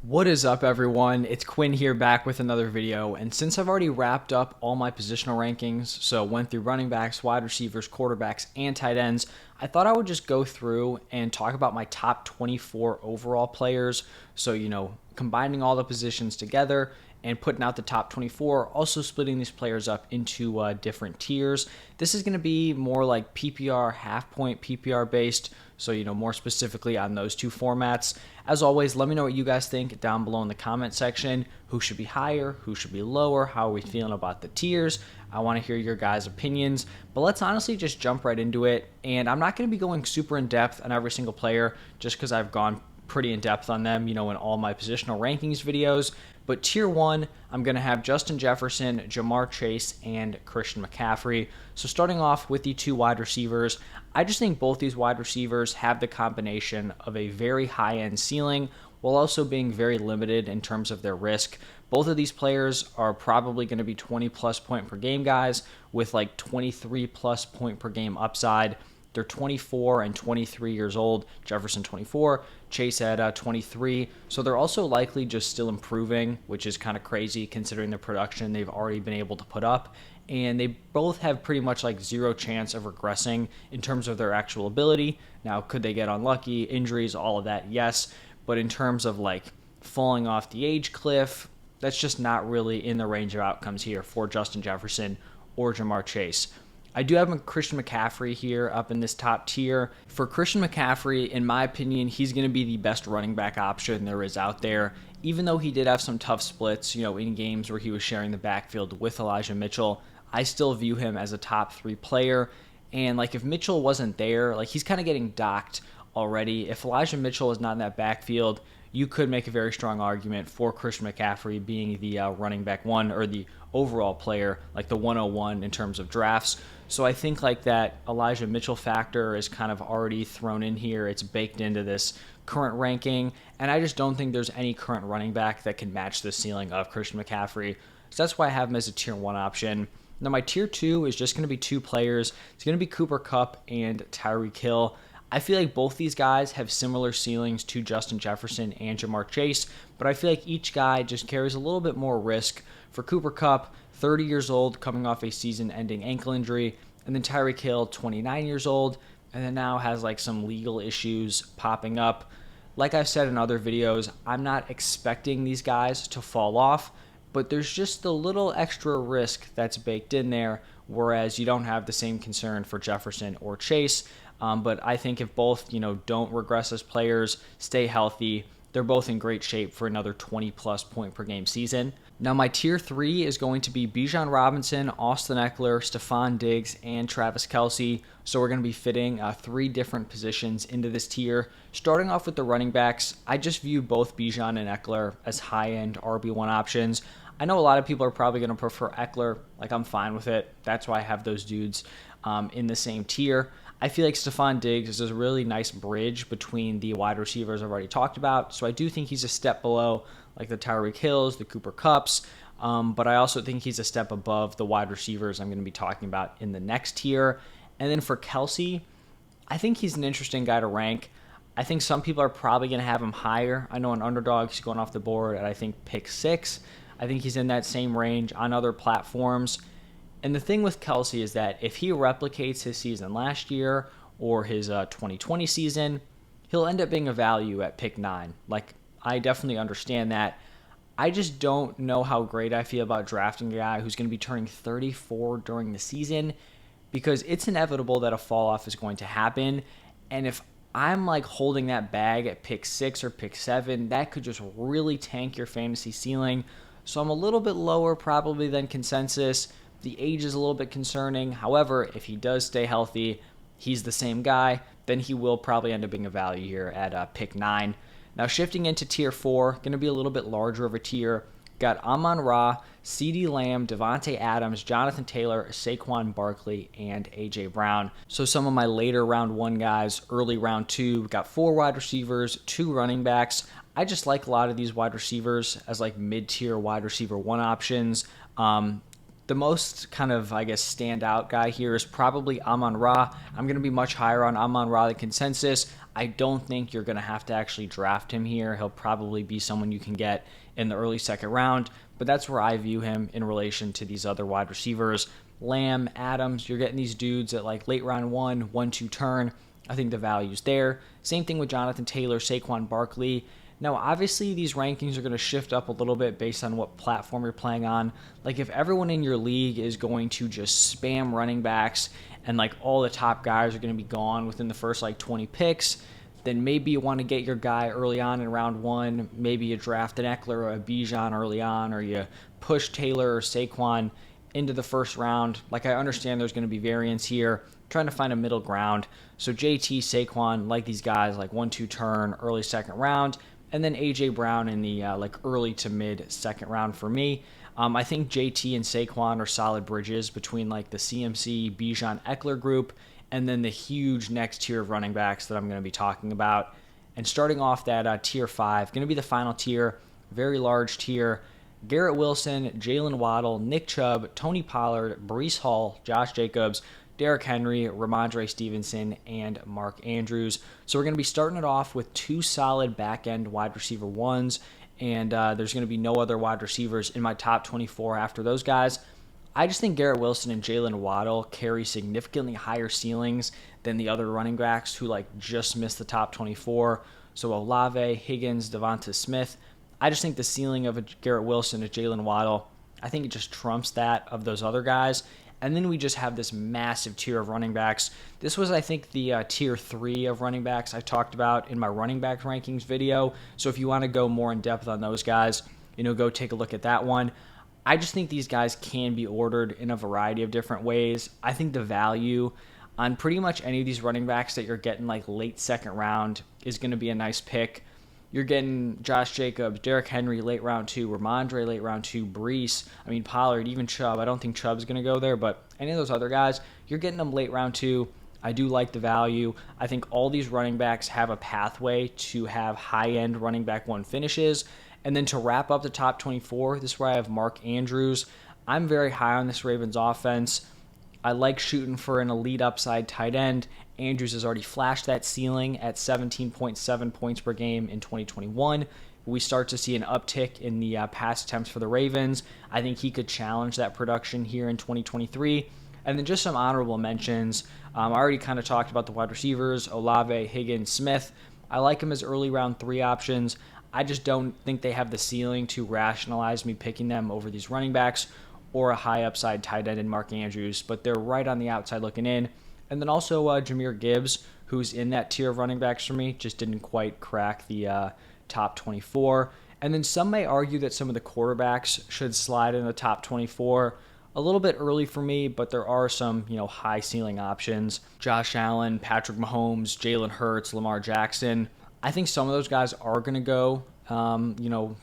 What is up, everyone? It's Quinn here, back with another video. And since I've already wrapped up all my positional rankings, so went through running backs, wide receivers, quarterbacks, and tight ends, I thought I would just go through and talk about my top 24 overall players. So, combining all the positions together and putting out the top 24, also splitting these players up into different tiers. This is going to be more like PPR, half point PPR based, so more specifically on those two formats. As always, let me know what you guys think down below in the comment section. Who should be higher? Who should be lower? How are we feeling about the tiers? I want to hear your guys' opinions, but let's honestly just jump right into it. And I'm not going to be going super in depth on every single player just because I've gone pretty in depth on them, in all my positional rankings videos. But tier one, I'm going to have Justin Jefferson, Jamar Chase, and Christian McCaffrey. So starting off with the two wide receivers, I just think both these wide receivers have the combination of a very high-end ceiling while also being very limited in terms of their risk. Both of these players are probably going to be 20-plus point per game guys with like 23-plus point per game upside. They're 24 and 23 years old. Jefferson 24, Chase at 23. So they're also likely just still improving, which is kind of crazy considering the production they've already been able to put up. And they both have pretty much like zero chance of regressing in terms of their actual ability. Now, could they get unlucky, injuries, all of that? Yes. But in terms of like falling off the age cliff, that's just not really in the range of outcomes here for Justin Jefferson or Jamar Chase. I do have Christian McCaffrey here up in this top tier. For Christian McCaffrey, in my opinion, he's going to be the best running back option there is out there. Even though he did have some tough splits, in games where he was sharing the backfield with Elijah Mitchell, I still view him as a top 3 player. And if Mitchell wasn't there, he's kind of getting docked already. If Elijah Mitchell is not in that backfield, you could make a very strong argument for Christian McCaffrey being the running back one or the overall player, like the 101 in terms of drafts. So I think that Elijah Mitchell factor is kind of already thrown in here. It's baked into this current ranking, and I just don't think there's any current running back that can match the ceiling of Christian McCaffrey. So that's why I have him as a tier 1 option. Now my tier 2 is just going to be 2 players. It's going to be Cooper Kupp and Tyreek Hill. I feel like both these guys have similar ceilings to Justin Jefferson and Jamar Chase, but I feel like each guy just carries a little bit more risk. For Cooper Kupp, 30 years old, coming off a season-ending ankle injury, and then Tyreek Hill, 29 years old, and then now has some legal issues popping up. Like I've said in other videos, I'm not expecting these guys to fall off, but there's just a little extra risk that's baked in there, whereas you don't have the same concern for Jefferson or Chase. But I think if both, don't regress as players, stay healthy, they're both in great shape for another 20-plus point per game season. Now, my tier 3 is going to be Bijan Robinson, Austin Eckler, Stephon Diggs, and Travis Kelce. So we're going to be fitting 3 different positions into this tier. Starting off with the running backs, I just view both Bijan and Eckler as high-end RB1 options. I know a lot of people are probably going to prefer Eckler. I'm fine with it. That's why I have those dudes in the same tier. I feel like Stephon Diggs is a really nice bridge between the wide receivers I've already talked about. So I do think he's a step below the Tyreek Hills, the Cooper Kupps, but I also think he's a step above the wide receivers I'm going to be talking about in the next tier. And then for Kelce, I think he's an interesting guy to rank. I think some people are probably going to have him higher. I know on Underdog he's going off the board at I think pick 6. I think he's in that same range on other platforms. And the thing with Kelce is that if he replicates his season last year or his 2020 season, he'll end up being a value at pick 9. I definitely understand that. I just don't know how great I feel about drafting a guy who's going to be turning 34 during the season, because it's inevitable that a fall off is going to happen. And if I'm holding that bag at pick 6 or pick 7, that could just really tank your fantasy ceiling. So I'm a little bit lower probably than consensus. The age is a little bit concerning. However, if he does stay healthy, he's the same guy, then he will probably end up being a value here at pick 9. Now shifting into tier 4, going to be a little bit larger of a tier. Got Amon-Ra, CeeDee Lamb, Devontae Adams, Jonathan Taylor, Saquon Barkley, and A.J. Brown. So some of my later round 1 guys, early round 2, got 4 wide receivers, 2 running backs. I just like a lot of these wide receivers as mid-tier wide receiver 1 options. The most kind of, standout guy here is probably Amon-Ra. I'm going to be much higher on Amon-Ra than consensus. I don't think you're going to have to actually draft him here. He'll probably be someone you can get in the early second round, but that's where I view him in relation to these other wide receivers. Lamb, Adams, you're getting these dudes at like late round 1-2 turn. I think the value's there. Same thing with Jonathan Taylor, Saquon Barkley. Now, obviously, these rankings are going to shift up a little bit based on what platform you're playing on. Like, if everyone in your league is going to just spam running backs and, like, all the top guys are going to be gone within the first, like, 20 picks, then maybe you want to get your guy early on in round 1. Maybe you draft an Eckler or a Bijan early on, or you push Taylor or Saquon into the first round. Like, I understand there's going to be variance here. Trying to find a middle ground. So JT, Saquon, like these guys, like 1-2 turn, early second round. And then A.J. Brown in the like early to mid second round for me. I think JT and Saquon are solid bridges between like the CMC, Bijan, Eckler group, and then the huge next tier of running backs that I'm going to be talking about. And starting off that tier 5, going to be the final tier, very large tier. Garrett Wilson, Jalen Waddle, Nick Chubb, Tony Pollard, Breece Hall, Josh Jacobs, Derrick Henry, Ramondre Stevenson, and Mark Andrews. So we're going to be starting it off with 2 solid back-end wide receiver ones, and there's going to be no other wide receivers in my top 24 after those guys. I just think Garrett Wilson and Jalen Waddle carry significantly higher ceilings than the other running backs who like just missed the top 24. So Olave, Higgins, Devonta Smith. I just think the ceiling of a Garrett Wilson and Jalen Waddle, I think it just trumps that of those other guys. And then we just have this massive tier of running backs. This was, I think, the tier 3 of running backs I talked about in my running back rankings video. So if you want to go more in depth on those guys, go take a look at that one. I just think these guys can be ordered in a variety of different ways. I think the value on pretty much any of these running backs that you're getting like late second round is going to be a nice pick. You're getting Josh Jacobs, Derrick Henry late round 2, Ramondre late round 2, Breece, Pollard, even Chubb. I don't think Chubb's going to go there, but any of those other guys, you're getting them late round 2. I do like the value. I think all these running backs have a pathway to have high-end running back 1 finishes. And then to wrap up the top 24, this is where I have Mark Andrews. I'm very high on this Ravens offense. I like shooting for an elite upside tight end. Andrews has already flashed that ceiling at 17.7 points per game in 2021. We start to see an uptick in the pass attempts for the Ravens. I think he could challenge that production here in 2023. And then just some honorable mentions. I already kind of talked about the wide receivers, Olave, Higgins, Smith. I like them as early round 3 options. I just don't think they have the ceiling to rationalize me picking them over these running backs or a high upside tight end in Mark Andrews, but they're right on the outside looking in. And then also Jahmyr Gibbs, who's in that tier of running backs for me, just didn't quite crack the top 24. And then some may argue that some of the quarterbacks should slide in the top 24. A little bit early for me, but there are some, high ceiling options. Josh Allen, Patrick Mahomes, Jalen Hurts, Lamar Jackson. I think some of those guys are going to go,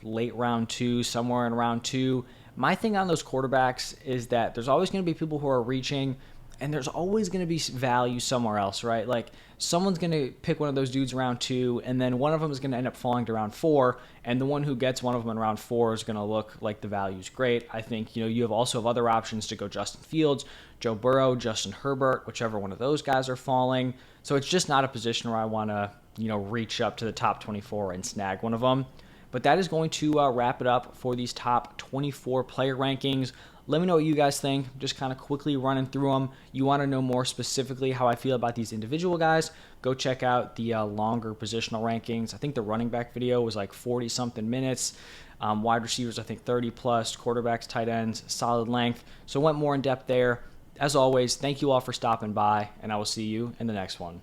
late round 2, somewhere in round 2. My thing on those quarterbacks is that there's always going to be people who are reaching, and there's always going to be value somewhere else, right? Like someone's going to pick one of those dudes round 2, and then one of them is going to end up falling to round 4, and the one who gets one of them in round 4 is going to look like the value's great. I think, you have other options to go Justin Fields, Joe Burrow, Justin Herbert, whichever one of those guys are falling. So it's just not a position where I want to, reach up to the top 24 and snag one of them. But that is going to wrap it up for these top 24 player rankings. Let me know what you guys think. Just kind of quickly running through them. You want to know more specifically how I feel about these individual guys, go check out the longer positional rankings. I think the running back video was like 40-something minutes. Wide receivers, I think 30+. Quarterbacks, tight ends, solid length. So went more in depth there. As always, thank you all for stopping by, and I will see you in the next one.